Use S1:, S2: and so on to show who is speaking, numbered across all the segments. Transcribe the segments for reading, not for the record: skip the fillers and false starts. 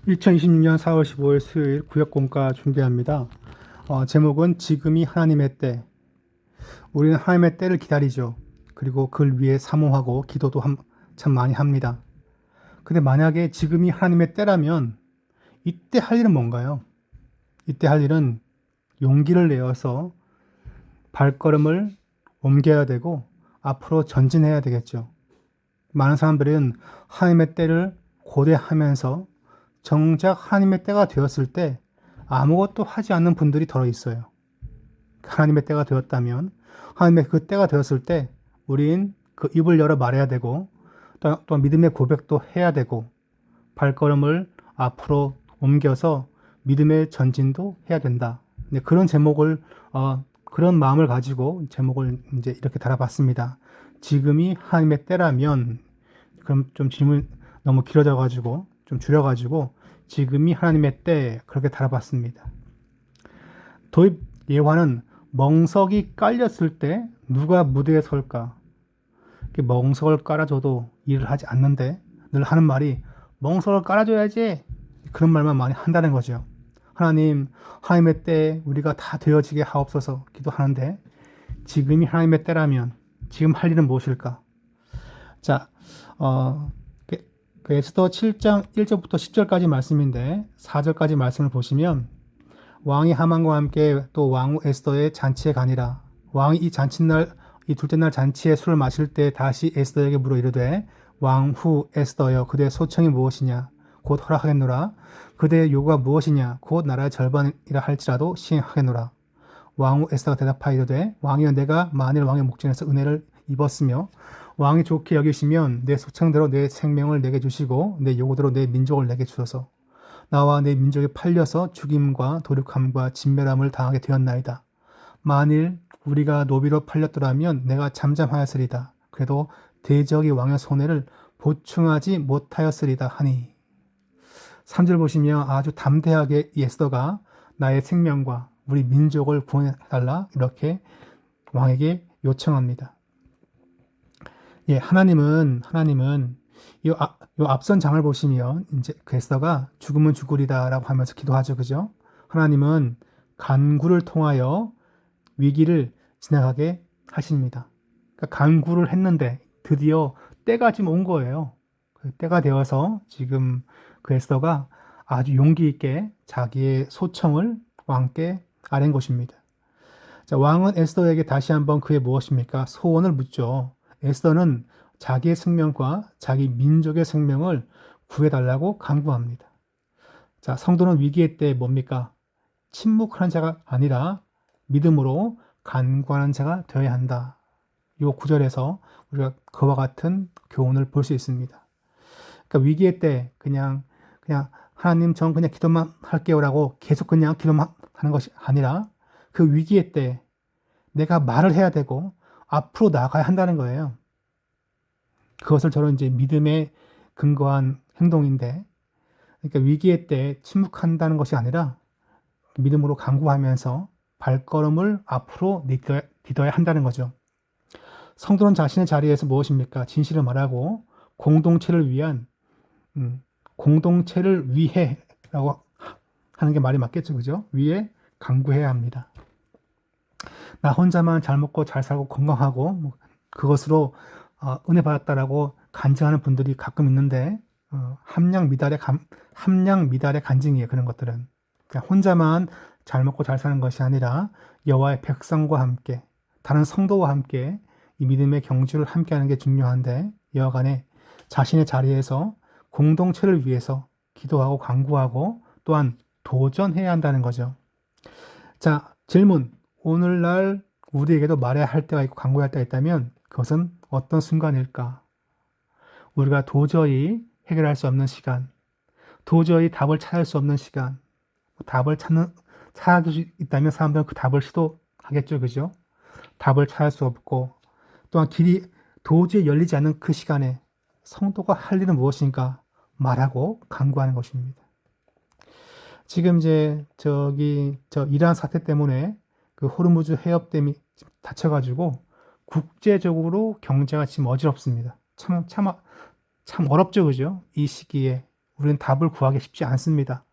S1: 2026년 4월 15일 수요일 구역공과 준비합니다. 제목은 지금이 하나님의 때. 우리는 하나님의 때를 기다리죠. 그리고 그를 위해 사모하고 기도도 참 많이 합니다. 근데 만약에 지금이 하나님의 때라면 이때 할 일은 뭔가요? 이때 할 일은 용기를 내어서 발걸음을 옮겨야 되고 앞으로 전진해야 되겠죠. 많은 사람들은 하나님의 때를 고대하면서 정작 하나님의 때가 되었을 때 아무것도 하지 않는 분들이 더러 있어요. 하나님의 때가 되었다면, 하나님의 그 때가 되었을 때 우린 그 입을 열어 말해야 되고 또 믿음의 고백도 해야 되고 발걸음을 앞으로 옮겨서 믿음의 전진도 해야 된다. 그런 제목을 그런 마음을 가지고 제목을 이제 이렇게 달아봤습니다. 지금이 하나님의 때라면, 그럼 좀 질문 너무 길어져 가지고 좀 줄여 가지고 지금이 하나님의 때, 그렇게 달아봤습니다. 도입 예화는 멍석이 깔렸을 때 누가 무대에 설까? 멍석을 깔아줘도 일을 하지 않는데 늘 하는 말이 멍석을 깔아줘야지, 그런 말만 많이 한다는 거죠. 하나님의 때 우리가 다 되어지게 하옵소서 기도하는데, 지금이 하나님의 때라면 지금 할 일은 무엇일까? 자, 그 에스더 7장 1절부터 10절까지 말씀인데 4절까지 말씀을 보시면, 왕이 하만과 함께 또 왕후 에스더의 잔치에 가니라. 왕이 이 둘째 날 잔치에 술을 마실 때 다시 에스더에게 물어 이르되, 왕후 에스더여, 그대의 소청이 무엇이냐? 곧 허락하겠노라. 그대의 요구가 무엇이냐? 곧 나라의 절반이라 할지라도 시행하겠노라. 왕후 에스더가 대답하여 이르되, 왕이여, 내가 만일 왕의 목전에서 은혜를 입었으며 왕이 좋게 여기시면 내 소청대로 내 생명을 내게 주시고 내 요구대로 내 민족을 내게 주소서. 나와 내 민족이 팔려서 죽임과 도륙함과 진멸함을 당하게 되었나이다. 만일 우리가 노비로 팔렸더라면 내가 잠잠하였으리다. 그래도 대적이 왕의 손해를 보충하지 못하였으리다 하니. 3절 보시면 아주 담대하게 에스더가 나의 생명과 우리 민족을 구원해달라, 이렇게 왕에게 요청합니다. 예, 하나님은 요 앞선 장을 보시면 이제 에스더가 죽으면 죽으리다라고 하면서 기도하죠, 그죠? 하나님은 간구를 통하여 위기를 지나가게 하십니다. 그러니까 간구를 했는데 드디어 때가 지금 온 거예요. 그 때가 되어서 지금 그 에스더가 아주 용기 있게 자기의 소청을 왕께 아뢰는 것입니다. 자, 왕은 에스더에게 다시 한번 그의 무엇입니까? 소원을 묻죠. 에스더는 자기의 생명과 자기 민족의 생명을 구해달라고 간구합니다. 자, 성도는 위기의 때 뭡니까? 침묵하는 자가 아니라 믿음으로 간구하는 자가 되어야 한다. 이 구절에서 우리가 그와 같은 교훈을 볼 수 있습니다. 그러니까 위기의 때 그냥 하나님, 전 그냥 기도만 할게요라고 계속 그냥 기도만 하는 것이 아니라 그 위기의 때 내가 말을 해야 되고 앞으로 나가야 한다는 거예요. 그것을 저는 이제 믿음에 근거한 행동인데, 그러니까 위기의 때 침묵한다는 것이 아니라 믿음으로 간구하면서 발걸음을 앞으로 디뎌야 한다는 거죠. 성도는 자신의 자리에서 무엇입니까? 진실을 말하고 공동체를 위해라고 하는 게 말이 맞겠죠, 그죠? 위해 간구해야 합니다. 나 혼자만 잘 먹고 잘 살고 건강하고 그것으로 은혜 받았다라고 간증하는 분들이 가끔 있는데, 함량 미달의 간증이에요. 그런 것들은 그냥 혼자만 잘 먹고 잘 사는 것이 아니라 여호와의 백성과 함께, 다른 성도와 함께 이 믿음의 경주를 함께하는 게 중요한데, 여하간에 자신의 자리에서 공동체를 위해서 기도하고 간구하고 또한 도전해야 한다는 거죠. 자, 질문. 오늘날 우리에게도 말해야 할 때가 있고 간구해야 할 때가 있다면 그것은 어떤 순간일까? 우리가 도저히 해결할 수 없는 시간, 도저히 답을 찾을 수 없는 시간, 찾을 수 있다면 사람들은 그 답을 시도하겠죠, 그죠? 답을 찾을 수 없고 또한 길이 도저히 열리지 않는 그 시간에 성도가 할 일은 무엇인가 말하고 간구하는 것입니다. 지금 이제 저 이란 사태 때문에 그 호르무즈 해협댐이 닫혀가지고 국제적으로 경제가 지금 어지럽습니다. 참 어렵죠, 그죠? 이 시기에 우리는 답을 구하기 쉽지 않습니다.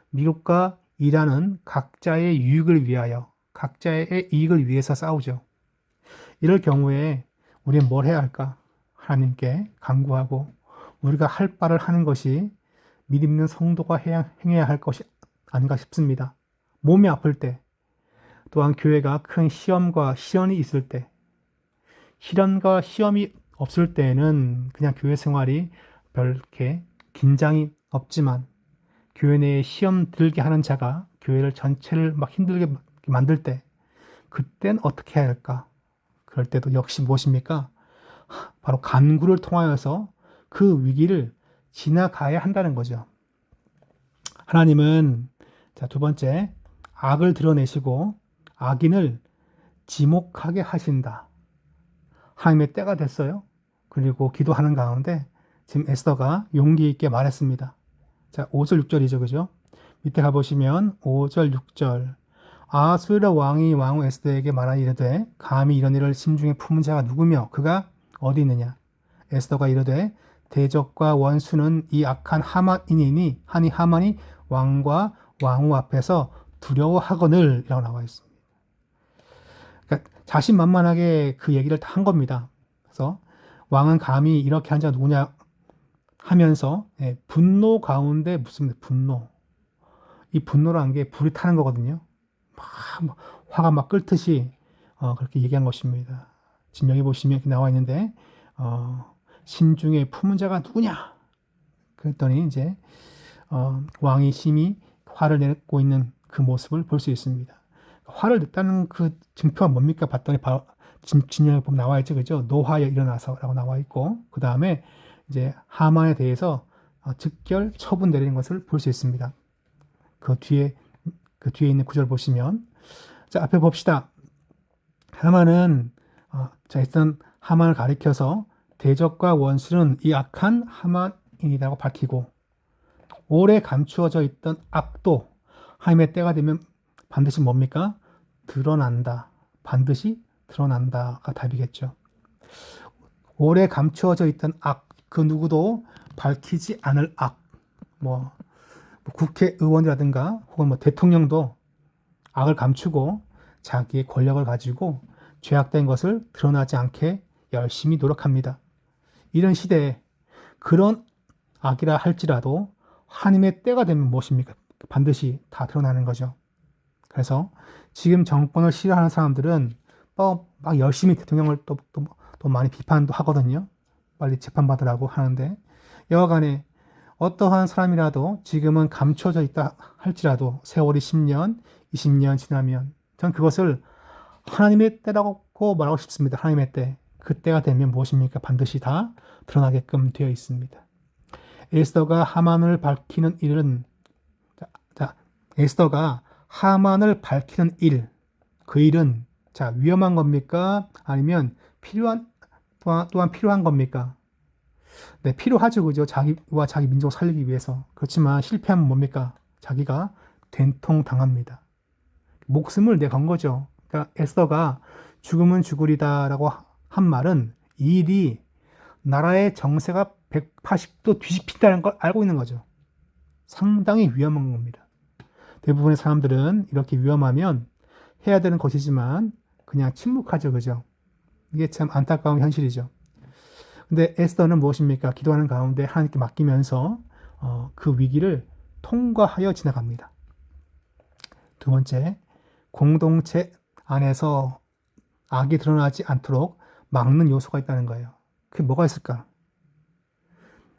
S1: 미국과 이란은 각자의 유익을 위하여, 각자의 이익을 위해서 싸우죠. 이럴 경우에 우리는 뭘 해야 할까? 하나님께 간구하고 우리가 할 바를 하는 것이 믿음 있는 성도가 행해야 할 것이 아닌가 싶습니다. 몸이 아플 때, 또한 교회가 큰 시험과 시련이 있을 때, 시련과 시험이 없을 때에는 그냥 교회 생활이 별게 긴장이 없지만 교회 내에 시험 들게 하는 자가 교회를 전체를 막 힘들게 만들 때 그땐 어떻게 해야 할까? 그럴 때도 역시 무엇입니까? 바로 간구를 통하여서 그 위기를 지나가야 한다는 거죠. 하나님은 자, 두 번째, 악을 드러내시고 악인을 지목하게 하신다. 하나님의 때가 됐어요. 그리고 기도하는 가운데 지금 에스더가 용기 있게 말했습니다. 자, 5절, 6절이죠. 그죠? 밑에 가보시면 5절, 6절. 아수르 왕이 왕후 에스더에게 말하니 이르되 감히 이런 일을 심중에 품은 자가 누구며 그가 어디 있느냐? 에스더가 이르되 대적과 원수는 이 악한 하만이니 하니 하만이 왕과 왕후 앞에서 두려워하거늘 이라고 나와 있습니다. 그러니까 자신만만하게 그 얘기를 다 한 겁니다. 그래서 왕은 감히 이렇게 한 자가 누구냐 하면서 분노 가운데 묻습니다. 분노. 이 분노라는 게 불이 타는 거거든요. 막 화가 막 끓듯이 그렇게 얘기한 것입니다. 지금 여기 보시면 이렇게 나와 있는데 심중에 품은 자가 누구냐? 그랬더니 이제 왕이 심히 화를 내고 있는 그 모습을 볼 수 있습니다. 화를 냈다는 그 증표가 뭡니까? 봤더니 바로 진영에 보면 나와 있죠, 그죠? 노하여 일어나서라고 나와 있고 그 다음에 이제 하만에 대해서 즉결 처분 내리는 것을 볼 수 있습니다. 그 뒤에 있는 구절 보시면 자 앞에 봅시다. 하만은 자 일단 하만을 가리켜서 대적과 원수는 이 악한 하만이라고 밝히고 오래 감추어져 있던 악도 하나님의 때가 되면 반드시 뭡니까? 드러난다. 반드시 드러난다가 답이겠죠. 오래 감추어져 있던 악, 그 누구도 밝히지 않을 악, 뭐 국회의원이라든가 혹은 뭐 대통령도 악을 감추고 자기의 권력을 가지고 죄악된 것을 드러나지 않게 열심히 노력합니다. 이런 시대에 그런 악이라 할지라도 하나님의 때가 되면 무엇입니까? 반드시 다 드러나는 거죠. 그래서 지금 정권을 싫어하는 사람들은 막 열심히 대통령을 또 많이 비판도 하거든요. 빨리 재판받으라고 하는데 여하간에 어떠한 사람이라도 지금은 감춰져 있다 할지라도 세월이 10년, 20년 지나면 전 그것을 하나님의 때라고 말하고 싶습니다. 하나님의 때. 그때가 되면 무엇입니까? 반드시 다 드러나게끔 되어 있습니다. 에스더가 하만을 밝히는 일은 에스더가 하만을 밝히는 일, 그 일은 위험한 겁니까? 아니면 또한 필요한 겁니까? 네, 필요하죠. 그죠? 자기와 자기 민족을 살리기 위해서. 그렇지만 실패하면 뭡니까? 자기가 된통 당합니다. 목숨을 내건 거죠. 그러니까 에스더가 죽으면 죽으리다라고 한 말은 이 일이 나라의 정세가 180도 뒤집힌다는 걸 알고 있는 거죠. 상당히 위험한 겁니다. 대부분의 사람들은 이렇게 위험하면 해야 되는 것이지만 그냥 침묵하죠. 그죠? 이게 참 안타까운 현실이죠. 근데 에스더는 무엇입니까? 기도하는 가운데 하나님께 맡기면서 그 위기를 통과하여 지나갑니다. 두 번째, 공동체 안에서 악이 드러나지 않도록 막는 요소가 있다는 거예요. 그게 뭐가 있을까?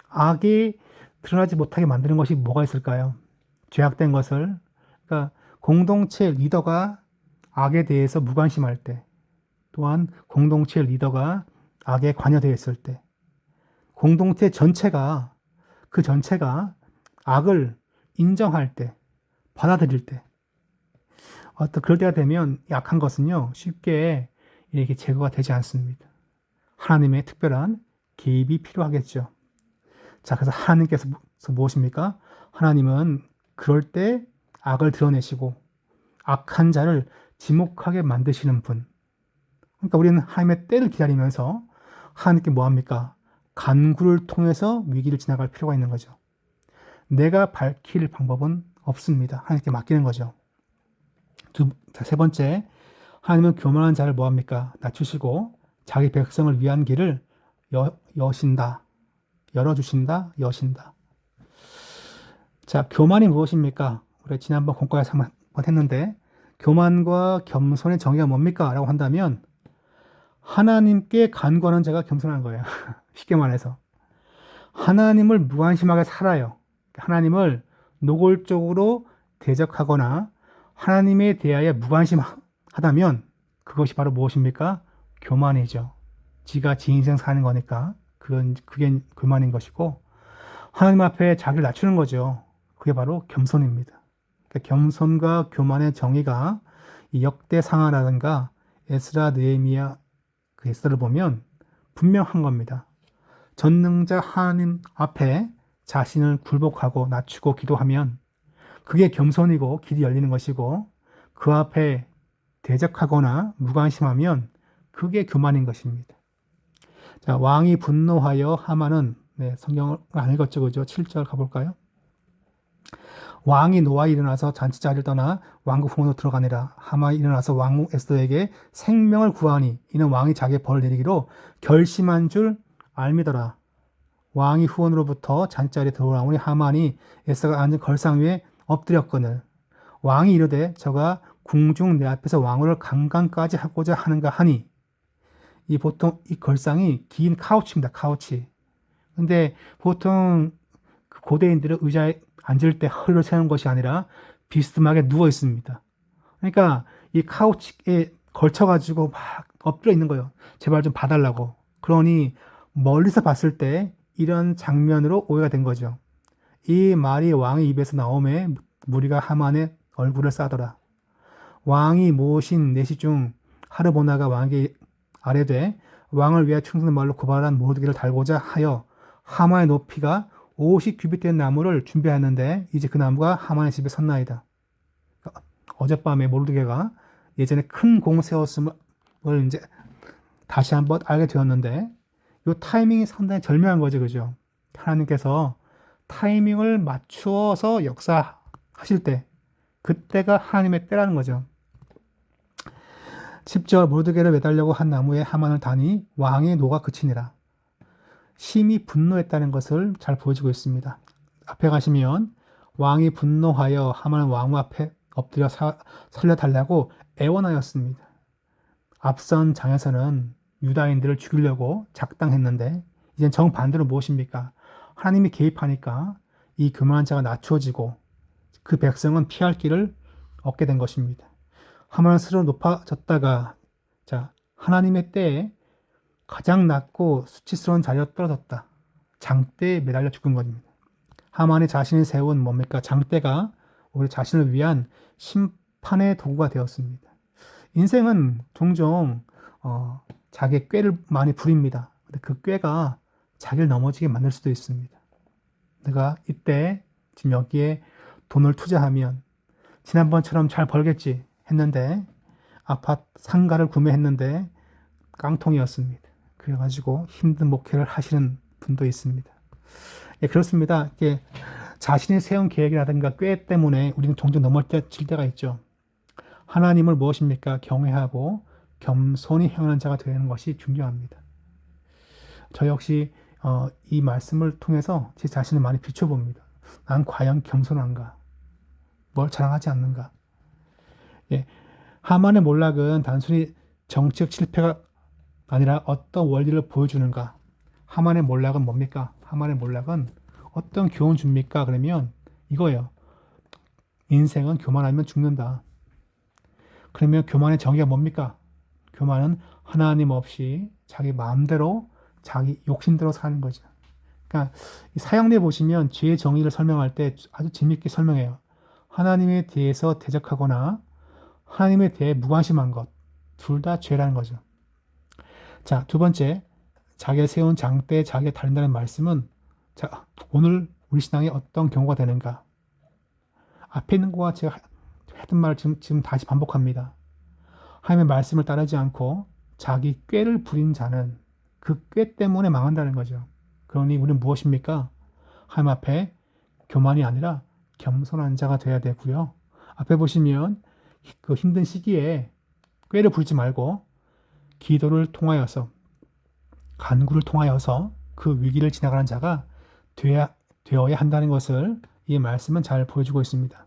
S1: 악이 드러나지 못하게 만드는 것이 뭐가 있을까요? 죄악된 것을, 그러니까 공동체 리더가 악에 대해서 무관심할 때, 또한 공동체 리더가 악에 관여되어 있을 때, 공동체 전체가 그 전체가 악을 인정할 때, 받아들일 때, 그럴 때가 되면 약한 것은요 쉽게 이렇게 제거가 되지 않습니다. 하나님의 특별한 개입이 필요하겠죠. 자, 그래서 하나님께서 무엇입니까? 하나님은 그럴 때 악을 드러내시고 악한 자를 지목하게 만드시는 분. 그러니까 우리는 하나님의 때를 기다리면서 하나님께 뭐합니까? 간구를 통해서 위기를 지나갈 필요가 있는 거죠. 내가 밝힐 방법은 없습니다. 하나님께 맡기는 거죠. 세 번째, 하나님은 교만한 자를 뭐합니까? 낮추시고 자기 백성을 위한 길을 여신다. 열어주신다. 여신다. 자, 교만이 무엇입니까? 우리 지난번 공과에서 한번 했는데 교만과 겸손의 정의가 뭡니까? 라고 한다면 하나님께 간구하는 자가 겸손한 거예요. 쉽게 말해서. 하나님을 무관심하게 살아요. 하나님을 노골적으로 대적하거나 하나님에 대하여 무관심하다면 그것이 바로 무엇입니까? 교만이죠. 지가 지 인생 사는 거니까 그게 교만인 것이고 하나님 앞에 자기를 낮추는 거죠. 그게 바로 겸손입니다. 그러니까 겸손과 교만의 정의가 이 역대상하라든가 에스라 느헤미야 그 에스더를 보면 분명한 겁니다. 전능자 하나님 앞에 자신을 굴복하고 낮추고 기도하면 그게 겸손이고 길이 열리는 것이고 그 앞에 대적하거나 무관심하면 그게 교만인 것입니다. 자, 왕이 분노하여 하만은 성경을 안 읽었죠, 그죠? 7절 가볼까요? 왕이 노하여 일어나서 잔치자리를 떠나 왕국 후원으로 들어가니라. 하만이 일어나서 왕후 에스더에게 생명을 구하니 이는 왕이 자기의 벌을 내리기로 결심한 줄 알미더라. 왕이 후원으로부터 잔치자리에 들어오니 하만이 에스더가 앉은 걸상 위에 엎드렸거늘 왕이 이르되 저가 궁중 내 앞에서 왕후를 강간까지 하고자 하는가 하니 보통 이 걸상이 긴 카우치입니다. 카우치. 근데 보통 그 고대인들은 의자에 앉을 때 허리를 세우는 것이 아니라 비스듬하게 누워 있습니다. 그러니까 이 카우치에 걸쳐가지고 막 엎드려 있는 거예요. 제발 좀 봐달라고. 그러니 멀리서 봤을 때 이런 장면으로 오해가 된 거죠. 이 말이 왕의 입에서 나오매 무리가 하만의 얼굴을 싸더라. 왕이 모신 내시 중 하르보나가 왕에게 아뢰되 왕을 위하여 충성된 말로 고발한 모르드게를 달고자 하여 하만의 높이가 50규빗 된 나무를 준비하였는데 이제 그 나무가 하만의 집에 섰나이다. 어젯밤에 모르드게가 예전에 큰 공 세웠음을 이제 다시 한번 알게 되었는데 이 타이밍이 상당히 절묘한 거죠, 그죠? 하나님께서 타이밍을 맞추어서 역사하실 때 그때가 하나님의 때라는 거죠. 10절 모르드게를 매달려고 한 나무에 하만을 다니 왕의 노가 그치니라. 심히 분노했다는 것을 잘 보여주고 있습니다. 앞에 가시면 왕이 분노하여 하만을 왕후 앞에 엎드려 살려달라고 애원하였습니다. 앞선 장에서는 유다인들을 죽이려고 작당했는데 이젠 정반대로 무엇입니까? 하나님이 개입하니까 이 교만한 자가 낮추어지고 그 백성은 피할 길을 얻게 된 것입니다. 하만은 스스로 높아졌다가 하나님의 때에 가장 낮고 수치스러운 자리로 떨어졌다. 장대에 매달려 죽은 겁니다. 하만이 자신이 세운 뭡니까? 장대가 우리 자신을 위한 심판의 도구가 되었습니다. 인생은 종종 자기의 꾀를 많이 부립니다. 근데 그 꾀가 자기를 넘어지게 만들 수도 있습니다. 내가 이때 지금 여기에 돈을 투자하면 지난번처럼 잘 벌겠지 했는데 아파트 상가를 구매했는데 깡통이었습니다. 그래가지고 힘든 목회를 하시는 분도 있습니다. 예, 그렇습니다. 이게 자신이 세운 계획이라든가 꾀 때문에 우리는 종종 넘어질 때가 있죠. 하나님을 무엇입니까? 경외하고 겸손히 행하는 자가 되는 것이 중요합니다. 저 역시 이 말씀을 통해서 제 자신을 많이 비춰봅니다. 난 과연 겸손한가? 뭘 자랑하지 않는가? 예, 하만의 몰락은 단순히 정치적 실패가 아니라 어떤 원리를 보여주는가? 하만의 몰락은 뭡니까? 하만의 몰락은 어떤 교훈 줍니까? 그러면 이거예요. 인생은 교만하면 죽는다. 그러면 교만의 정의가 뭡니까? 교만은 하나님 없이 자기 마음대로 자기 욕심대로 사는 거죠. 그러니까 이 사형리에 보시면 죄의 정의를 설명할 때 아주 재미있게 설명해요. 하나님에 대해서 대적하거나 하나님에 대해 무관심한 것, 둘 다 죄라는 거죠. 자, 두 번째, 자기가 세운 장대에 자기가 달린다는 말씀은 오늘 우리 신앙에 어떤 경우가 되는가? 앞에 있는 거와 제가 했던 말을 지금 다시 반복합니다. 하나님의 말씀을 따르지 않고 자기 꾀를 부린 자는 그 꾀 때문에 망한다는 거죠. 그러니 우리는 무엇입니까? 하나님 앞에 교만이 아니라 겸손한 자가 되어야 되고요. 앞에 보시면 그 힘든 시기에 꾀를 부리지 말고 기도를 통하여서 간구를 통하여서 그 위기를 지나가는 자가 되어야 한다는 것을 이 말씀은 잘 보여주고 있습니다.